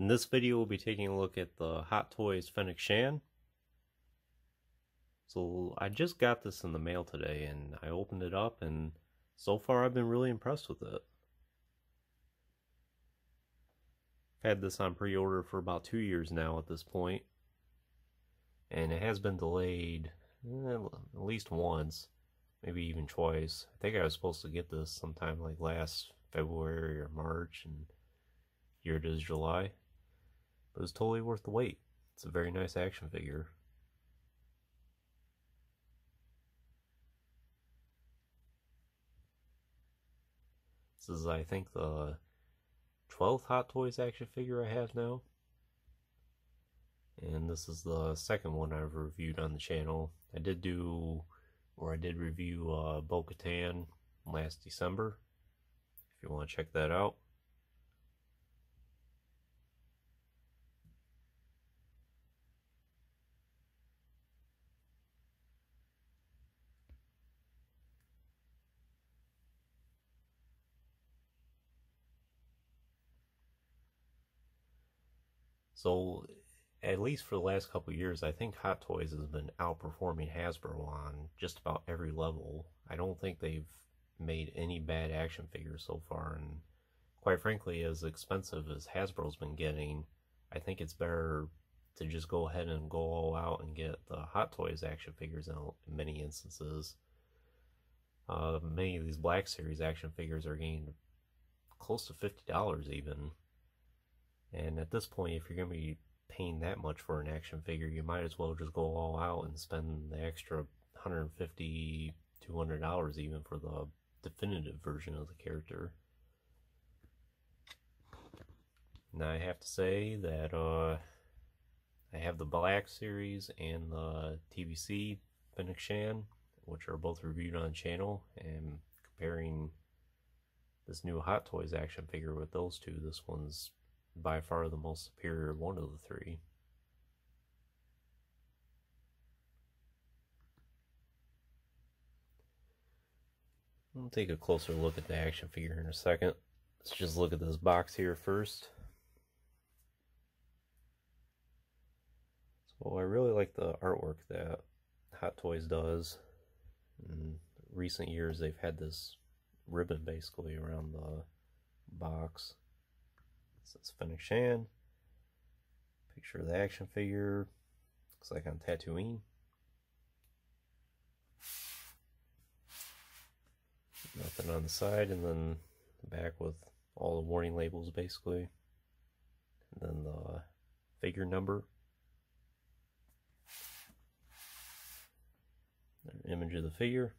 this video, we'll be taking a look at the Hot Toys Fennec. So I just got this in the mail today, and I opened it up, and so far I've been really impressed with it. I've had this on pre-order for about 2 years now at this point, and it has been delayed at least once, maybe even twice. I think I was supposed to get this sometime like last February or March, and here it is, July. But it's totally worth the wait. It's a very nice action figure. This is, I think, the 12th Hot Toys action figure I have now. And this is the second one I've reviewed on the channel. I did review Bo-Katan last December, if you want to check that out. So, at least for the last couple years, I think Hot Toys has been outperforming Hasbro on just about every level. I don't think they've made any bad action figures so far, and quite frankly, as expensive as Hasbro's been getting, I think it's better to just go ahead and go all out and get the Hot Toys action figures in many instances. Many of these Black Series action figures are getting close to $50 even. And at this point, if you're going to be paying that much for an action figure, you might as well just go all out and spend the extra $150, $200 even for the definitive version of the character. Now I have to say that I have the Black Series and the TVC Fennec, which are both reviewed on the channel, and comparing this new Hot Toys action figure with those two, this one's by far the most superior one of the three. We'll take a closer look at the action figure in a second. Let's just look at this box here first. So I really like the artwork that Hot Toys does. In recent years, they've had this ribbon basically around the box. This is Fennec. Picture of the action figure. Looks like on Tatooine. Nothing on the side, and then the back with all the warning labels basically. And then the figure number. An image of the figure.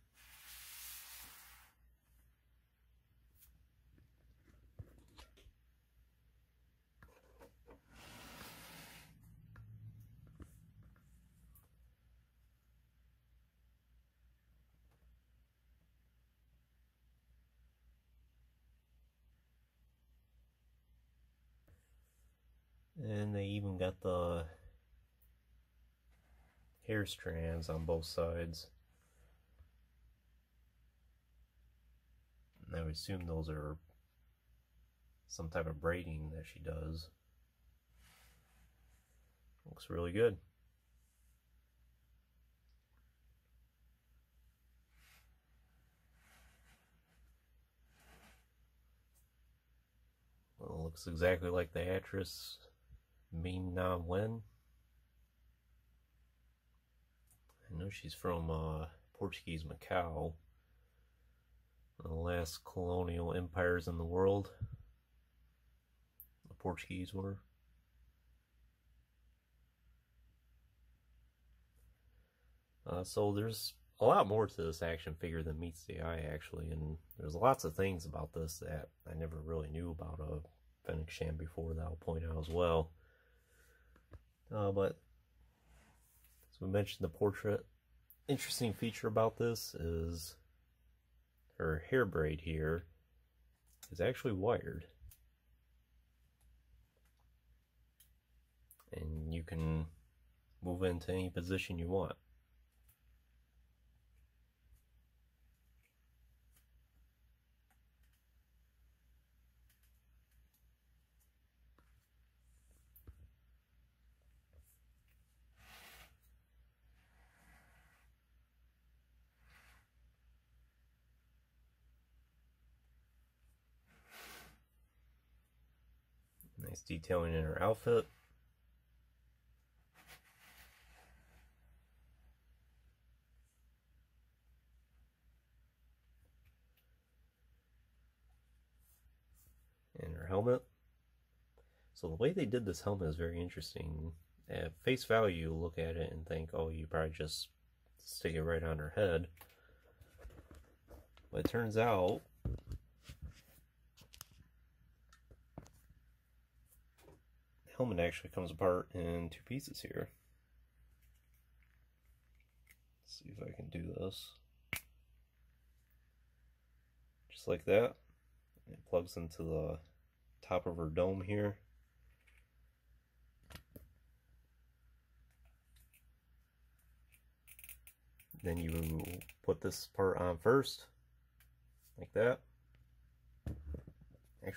And they even got the hair strands on both sides. And I would assume those are some type of braiding that she does. Looks really good. Well, it looks exactly like the actress Ming-Na Wen. I know she's from Portuguese Macau, one of the last colonial empires in the world. The Portuguese were. So there's a lot more to this action figure than meets the eye, actually, and there's lots of things about this that I never really knew about Fennec before that I'll point out as well. But as we mentioned, the portrait, interesting feature about this is her hair braid here is actually wired, and you can move into any position you want. Nice detailing in her outfit. And her helmet. So the way they did this helmet is very interesting. At face value, you look at it and think, oh, you probably just stick it right on her head. But it turns out the helmet actually comes apart in two pieces here. Let's see if I can do this. Just like that. It plugs into the top of her dome here. Then you put this part on first, like that. It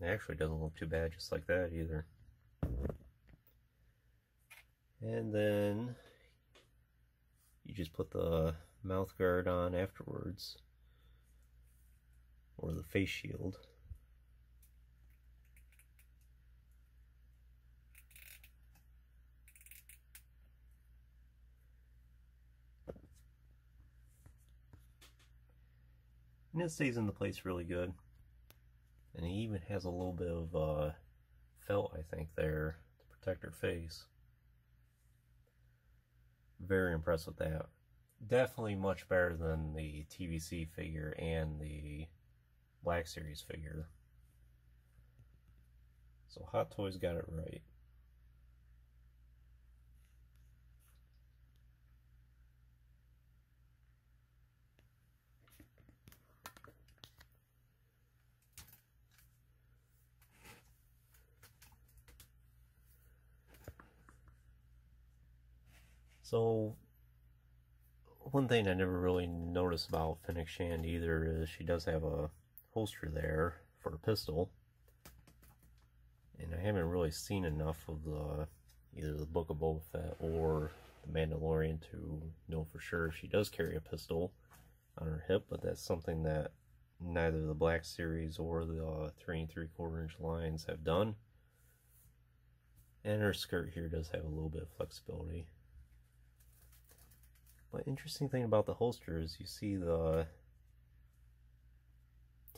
actually doesn't look too bad just like that either. And then you just put the mouth guard on afterwards, or the face shield. And it stays into place really good. And it even has a little bit of felt, I think, there to protect her face. Very impressed with that. Definitely much better than the TVC figure and the Black Series figure. So Hot Toys got it right. So, one thing I never really noticed about Fennec Shand either is she does have a holster there for a pistol. And I haven't really seen enough of either the Book of Boba Fett or the Mandalorian to know for sure if she does carry a pistol on her hip, but that's something that neither the Black Series or the 3 3/4 inch lines have done. And her skirt here does have a little bit of flexibility. But interesting thing about the holster is you see the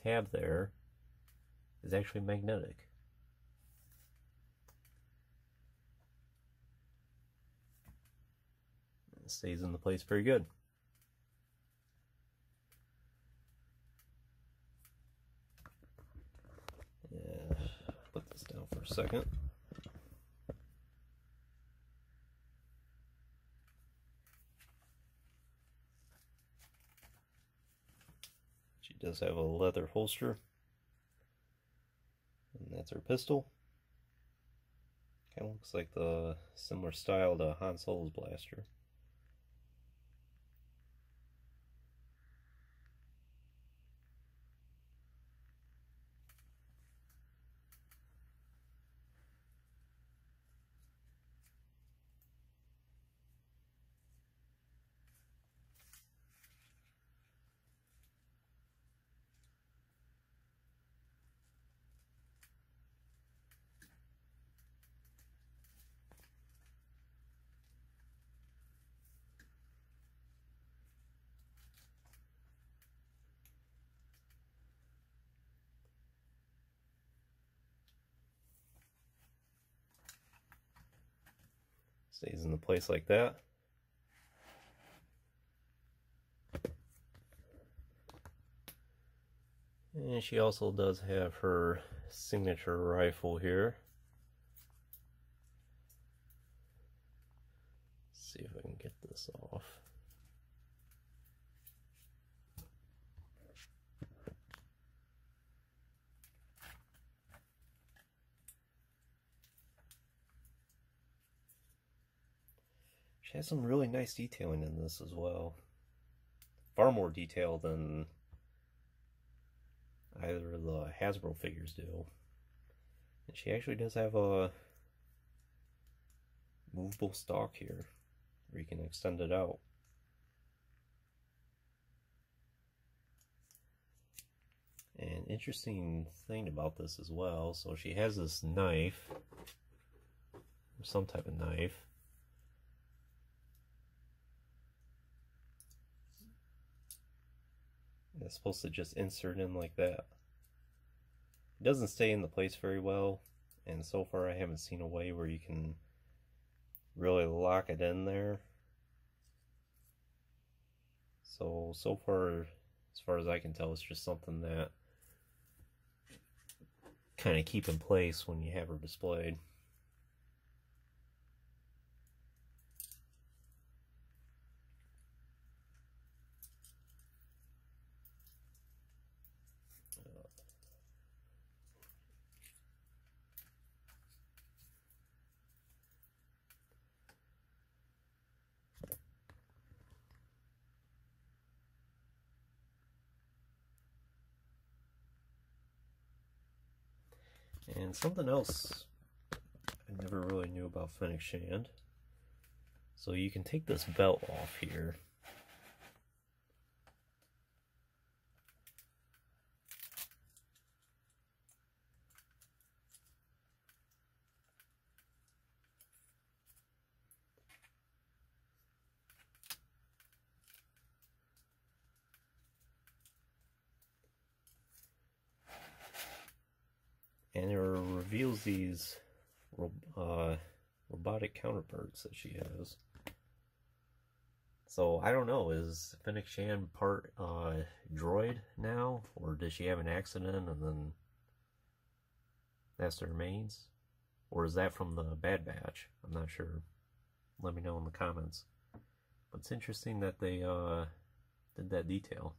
tab there is actually magnetic. It stays in the place pretty good. Yeah, put this down for a second. Does have a leather holster, and that's her pistol. Kind of looks like the similar style to Han Solo's blaster. Stays in the place like that. And she also does have her signature rifle here. Let's see if I can get this off. She has some really nice detailing in this as well. Far more detail than either of the Hasbro figures do. And she actually does have a movable stock here where you can extend it out. An interesting thing about this as well, so she has this knife, or some type of knife. And it's supposed to just insert in like that. It doesn't stay in the place very well, and so far I haven't seen a way where you can really lock it in there. So far, as far as I can tell, it's just something that kind of keep in place when you have her displayed. And something else I never really knew about Fennec Shand. So you can take this belt off here. And it reveals these robotic counterparts that she has. So I don't know, is Fennec Shand part droid now, or did she have an accident and then that's the remains? Or is that from the Bad Batch? I'm not sure. Let me know in the comments. But it's interesting that they did that detail.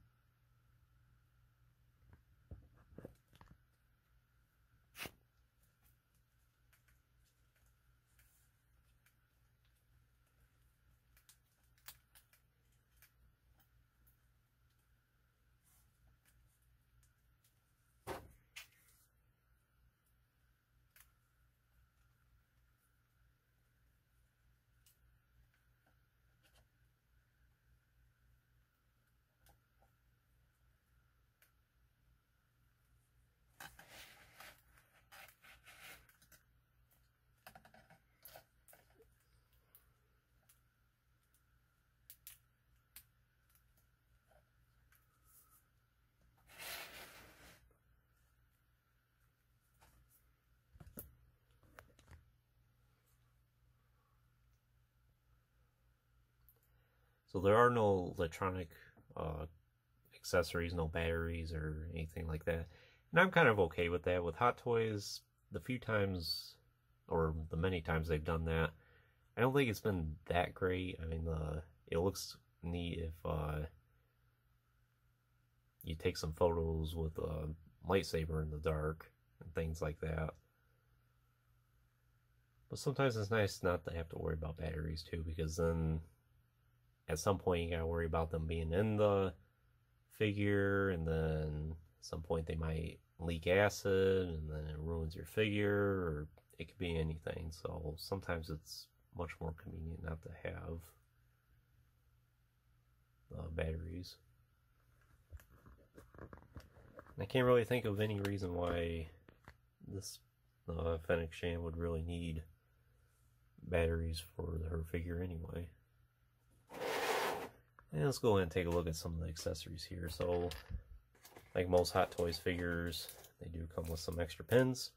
So there are no electronic accessories, no batteries or anything like that. And I'm kind of okay with that. With Hot Toys, the few times, or the many times they've done that, I don't think it's been that great. I mean, it looks neat if you take some photos with a lightsaber in the dark and things like that. But sometimes it's nice not to have to worry about batteries too, because then at some point you gotta worry about them being in the figure, and then at some point they might leak acid and then it ruins your figure, or it could be anything. So sometimes it's much more convenient not to have batteries. And I can't really think of any reason why this Fennec Shand would really need batteries for her figure anyway. And let's go ahead and take a look at some of the accessories here. So, like most Hot Toys figures, they do come with some extra pins,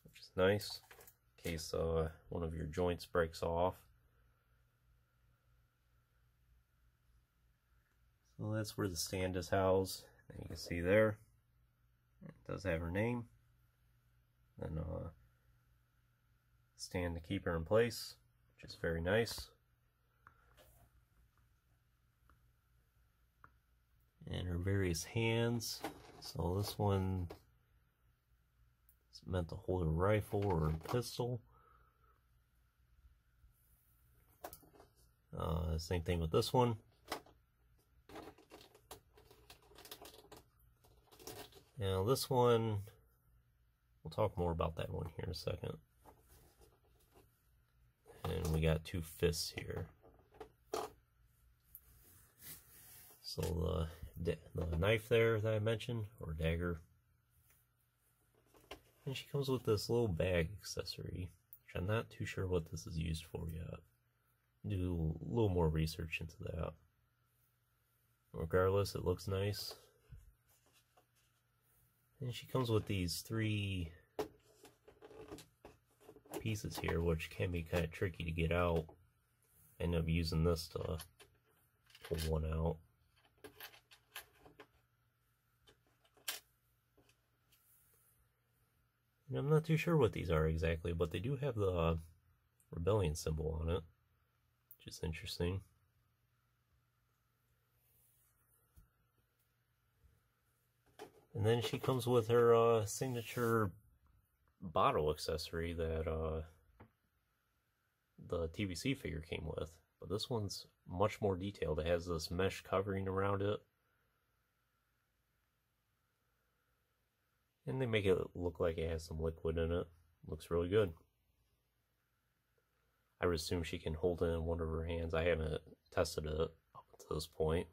which is nice in case one of your joints breaks off. So that's where the stand is housed. And you can see there, it does have her name. And stand to keep her in place, which is very nice. And her various hands. So this one is meant to hold a rifle or a pistol. Same thing with this one. Now this one, we'll talk more about that one here in a second. And we got two fists here. So the the knife there that I mentioned, or dagger. And she comes with this little bag accessory, which I'm not too sure what this is used for yet. Do a little more research into that. Regardless, it looks nice. And she comes with these 3 pieces here, which can be kind of tricky to get out. I end up using this to pull one out. And I'm not too sure what these are exactly, but they do have the rebellion symbol on it, which is interesting. And then she comes with her signature bottle accessory that the TVC figure came with. But this one's much more detailed. It has this mesh covering around it. And they make it look like it has some liquid in it. Looks really good. I would assume she can hold it in one of her hands. I haven't tested it up to this point.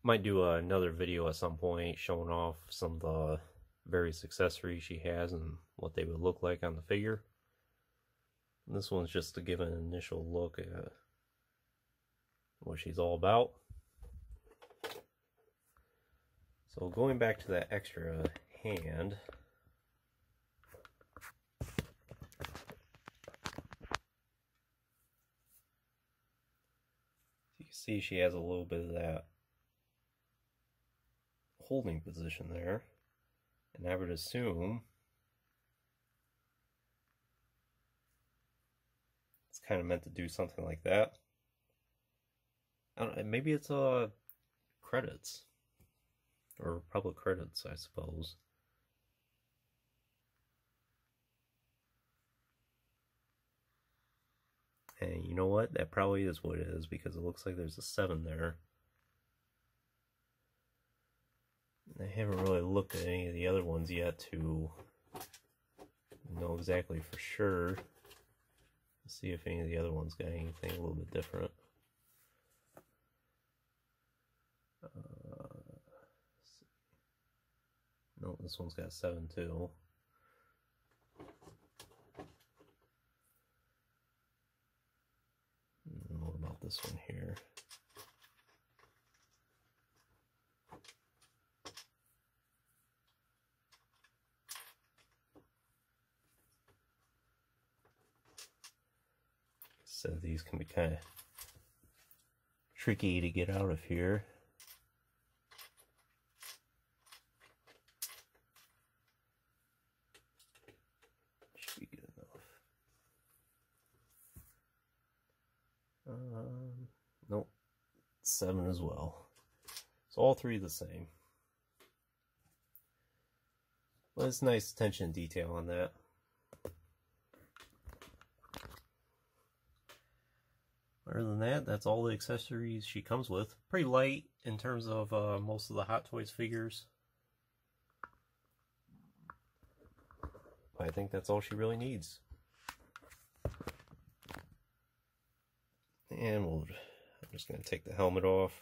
Might do another video at some point showing off some of the various accessories she has and what they would look like on the figure. And this one's just to give an initial look at what she's all about. So going back to that extra hand, you can see she has a little bit of that holding position there, and I would assume it's kind of meant to do something like that. I don't know, maybe it's credits, or public credits, I suppose. And you know what? That probably is what it is, because it looks like there's a 7 there. I haven't really looked at any of the other ones yet to know exactly for sure. Let's see if any of the other ones got anything a little bit different. No, this one's got 7 too. What about this one here? So these can be kind of tricky to get out of here. Should be good enough. Nope, 7 as well. So all 3 the same. Well, it's nice attention to detail on that. Other than that, that's all the accessories she comes with. Pretty light in terms of most of the Hot Toys figures. But I think that's all she really needs. And I'm just going to take the helmet off.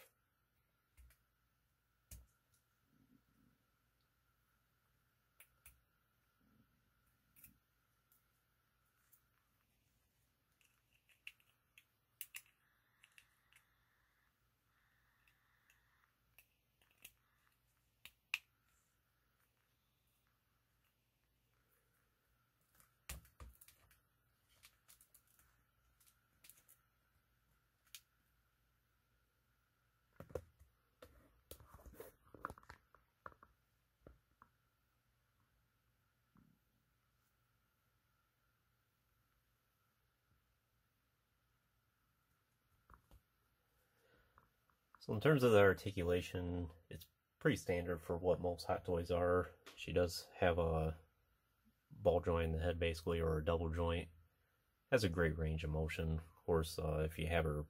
So in terms of the articulation, it's pretty standard for what most Hot Toys are. She does have a ball joint in the head basically, or a double joint. Has a great range of motion. Of course, if you have her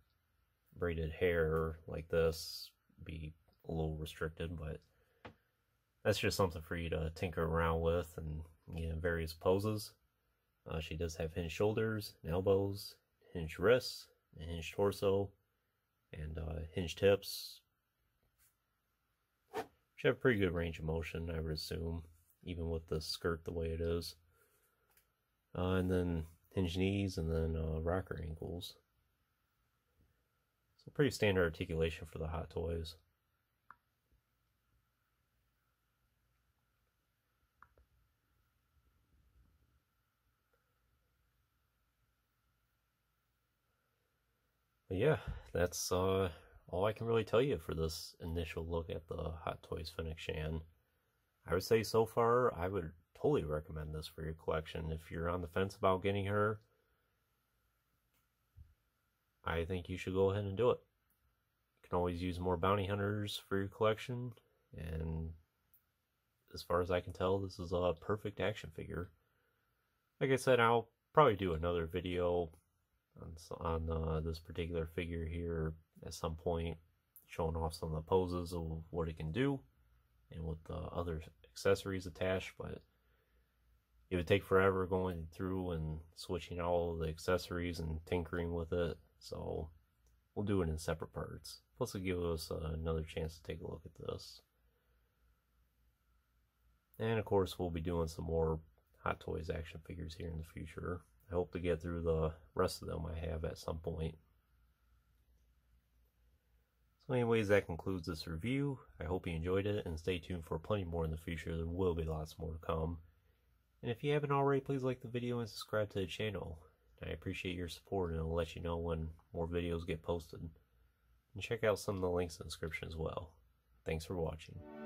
braided hair like this, be a little restricted, but that's just something for you to tinker around with and get in various poses. She does have hinged shoulders and elbows, hinged wrists, a hinged torso, and hinged hips, which have pretty good range of motion, I would assume, even with the skirt the way it is. And then hinged knees, and then rocker ankles. So pretty standard articulation for the Hot Toys. But yeah, that's all I can really tell you for this initial look at the Hot Toys Fennec Shan. I would say so far, I would totally recommend this for your collection. If you're on the fence about getting her, I think you should go ahead and do it. You can always use more bounty hunters for your collection, and as far as I can tell, this is a perfect action figure. Like I said, I'll probably do another video on this particular figure here at some point, showing off some of the poses of what it can do and with the other accessories attached, but it would take forever going through and switching all of the accessories and tinkering with it, so we'll do it in separate parts. Plus it'll give us another chance to take a look at this. And of course we'll be doing some more Hot Toys action figures here in the future. I hope to get through the rest of them I have at some point. So anyways, that concludes this review. I hope you enjoyed it, and stay tuned for plenty more in the future. There will be lots more to come. And if you haven't already, please like the video and subscribe to the channel. I appreciate your support, and I'll let you know when more videos get posted. And check out some of the links in the description as well. Thanks for watching.